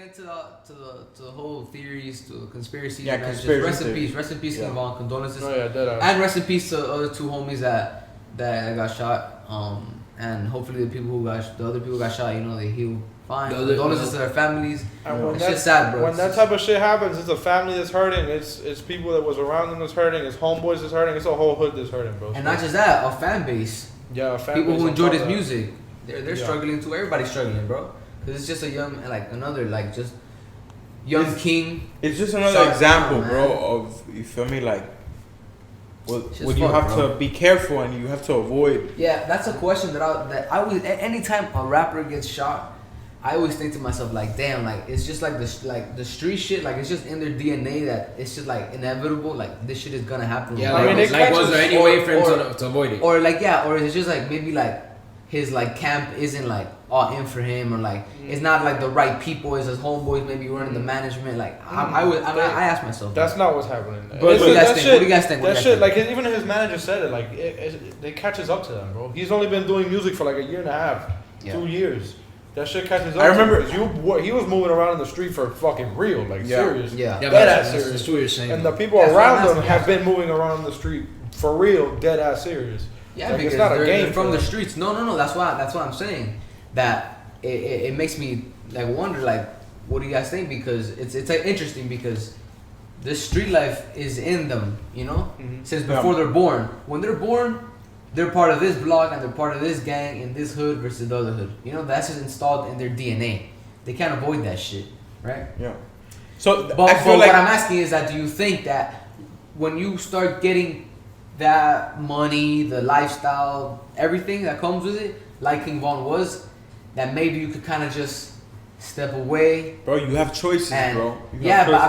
into the whole theories, to conspiracies. Yeah, man, conspiracy rest in peace, King Von. Condolences. Oh yeah, dead And rest in peace to the other two homies that got shot. And hopefully the other people got shot, you know, they heal fine. Condolences to their families. And when it's just sad, bro. When that type of shit happens, it's a family that's hurting. It's people that was around them that's hurting. It's homeboys that's hurting. It's a whole hood that's hurting, bro. And not just that, a fan base. Yeah, a fan people base who on enjoy top his of that. music. They're struggling too. Everybody's struggling, bro. Because it's just a young, like another, like just young king. It's just another example, bro, of, you feel me, like what you have to be careful and you have to avoid. Yeah, that's a question that I always, anytime a rapper gets shot, I always think to myself like, damn, like it's just like the street shit, like it's just in their DNA that it's just like inevitable, like this shit is gonna happen. Yeah, like was there any way for him to avoid it? Or like or it's just like maybe like his like camp isn't like all in for him, or like it's not like the right people, it's his homeboys maybe running the management. Like I ask myself, that's not what's happening. But what do you guys think? That shit, like even his manager said it, like it catches up to them, bro. He's only been doing music for like a year and a half, 2 years. That shit catches up. I remember he was moving around in the street for fucking real, like serious. Yeah, that's serious. That's what you're saying. And the people around them have been moving around the street for real, dead ass serious. Yeah, like, because it's not a game they're from the streets. No. That's why I'm saying that it makes me like wonder, like, what do you guys think? Because it's like interesting because this street life is in them, you know, since before they're born. When they're born, they're part of this block and they're part of this gang in this hood versus the other hood. You know, that's just installed in their DNA. They can't avoid that shit, right? Yeah. So, but what I'm asking is that do you think that when you start getting that money, the lifestyle, everything that comes with it, like King Von was, that maybe you could kind of just step away? Bro, you have choices, bro. But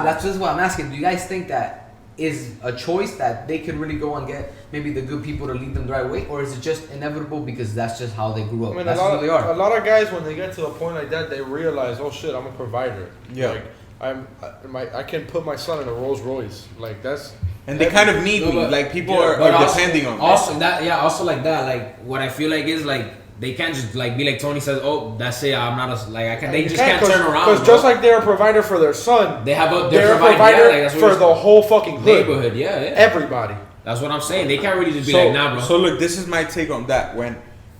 that's just what I'm asking. Do you guys think that is a choice that they could really go and get maybe the good people to lead them the right way, or is it just inevitable because that's just how they grew up? I mean, that's who they are. A lot of guys, when they get to a point like that, they realize, oh shit, I'm a provider. Yeah. Like I can put my son in a Rolls Royce. Like that's. And they kind of need me. Like people are depending on me. Also like that. Like what I feel like is like they can't just like be like Tony says. Oh, that's it. I'm not they just can't turn around. Because just like they're a provider for their son, they're a provider for the whole fucking hood. Neighborhood. Yeah. Everybody. That's what I'm saying. They can't really just be like, nah, bro. So look, this is my take on that.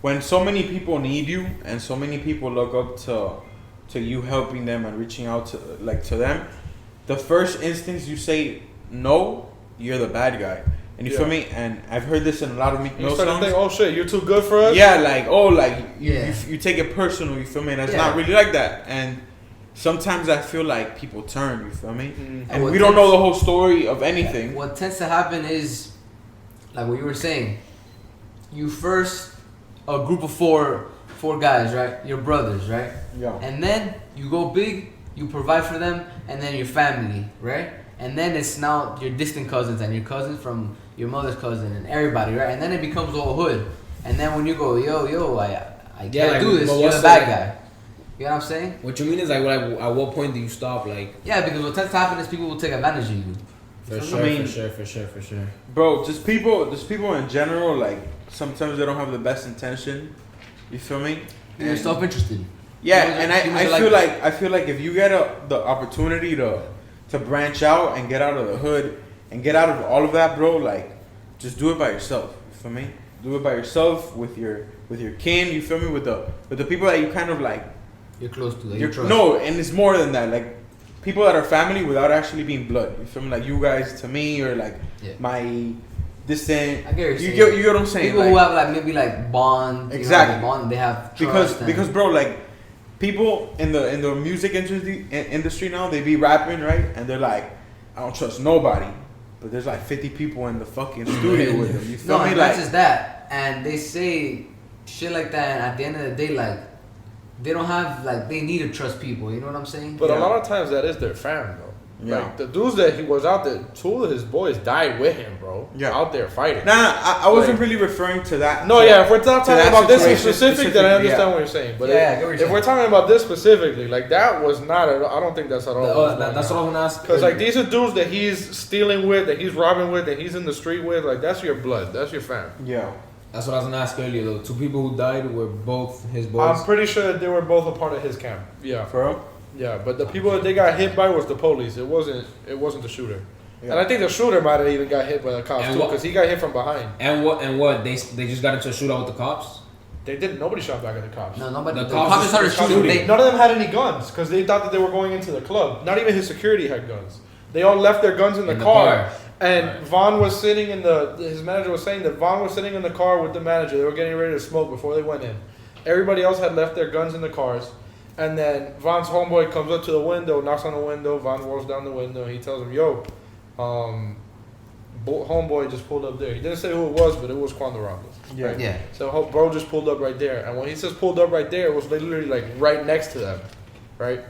When so many people need you and so many people look up to you helping them and reaching out to them, the first instance you say no, you're the bad guy. And you feel me? And I've heard this in a lot of Meek Mill songs. Think, oh shit, you're too good for us? Yeah, like, you take it personal, you feel me? And it's not really like that. And sometimes I feel like people turn, you feel me? And we don't know the whole story of anything. What tends to happen is, like what you were saying, you first, a group of four guys, right? Your brothers, right? Yeah. And then you go big, you provide for them, and then your family, right? And then it's now your distant cousins and your cousins from your mother's cousin and everybody, right? And then it becomes all hood. And then when you go, yo, I can't do this, you're the bad guy. You know what I'm saying? What you mean is like at what point do you stop? Like, yeah, because what tends to happen is people will take advantage of you. For sure. Bro, just people in general, like sometimes they don't have the best intention. You feel me? And they're self-interested. Yeah, and I feel like if you get the opportunity to branch out and get out of the hood and get out of all of that, bro, like just do it by yourself. You feel me? Do it by yourself with your kin. You feel me? With the people that you kind of like. You're close to. No, and it's more than that. Like people that are family without actually being blood. You feel me? Like you guys to me, or like my distant. I get you get what I'm saying. People who have like maybe like bond. Exactly. You know, bond. They have trust because bro, like people in the music industry now, they be rapping, right? And they're like, I don't trust nobody. But there's like 50 people in the fucking studio with them. You feel me? Like, not just that. And they say shit like that, and at the end of the day, like, they don't have, like, they need to trust people. You know what I'm saying? But a lot of times that is their fam, though. Yeah. Like, the dudes that he was out there, 2 of his boys died with him, bro. Yeah. Out there fighting. Nah, I wasn't really referring to that. No, if we're not talking about this in specific, then I understand what you're saying. But if we're talking about this specifically, like, that was not at all, I don't think that's at all. That's what I'm going to ask. Because, like, these are dudes that he's stealing with, that he's robbing with, that he's in the street with. Like, that's your blood. That's your fam. Yeah. That's what I was going to ask earlier, though. 2 people who died were both his boys. I'm pretty sure they were both a part of his camp. Yeah. For real? Yeah, but the people that they got hit by was the police. It wasn't the shooter. Yeah. And I think the shooter might have even got hit by the cops And too, what- because he got hit from behind. And what they just got into a shootout with the cops. They didn't. Nobody shot back at the cops. No, nobody. The The cops cops started just shooting. shooting. They, None of them had any guns because they thought that they were going into the club. Not even his security had guns. They all left their guns in the car. And Right. Vaughn was sitting in his manager was saying that Vaughn was sitting in the car with the manager. They were getting ready to smoke before they went in. Everybody else had left their guns in the cars. And then Vaughn's homeboy comes up to the window, knocks on the window. Vaughn rolls down the window. He tells him, "Yo, homeboy just pulled up there." He didn't say who it was, but it was Quandorando. Yeah. Right? yeah. So bro just pulled up right there. And when he says pulled up right there, it was literally like right next to them, right?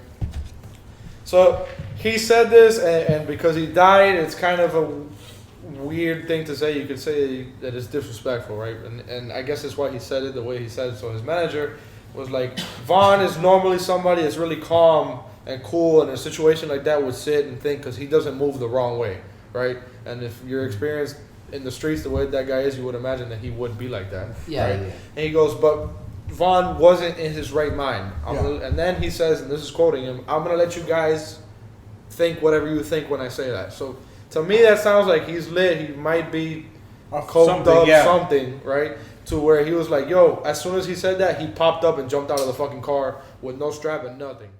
So he said this, and because he died, it's kind of a weird thing to say. You could say that it's disrespectful, right? And I guess that's why he said it the way he said it. So his manager was like, Vaughn is normally somebody that's really calm and cool, and in a situation like that would sit and think because he doesn't move the wrong way, right? And if you're experienced in the streets the way that guy is, you would imagine that he would be like that. Yeah, right? yeah. And he goes, but Vaughn wasn't in his right mind. Yeah. And then he says, and this is quoting him, "I'm going to let you guys think whatever you think when I say that." So to me, that sounds like he's lit. He might be coked up, something, right? To where he was like, yo, as soon as he said that, he popped up and jumped out of the fucking car with no strap and nothing.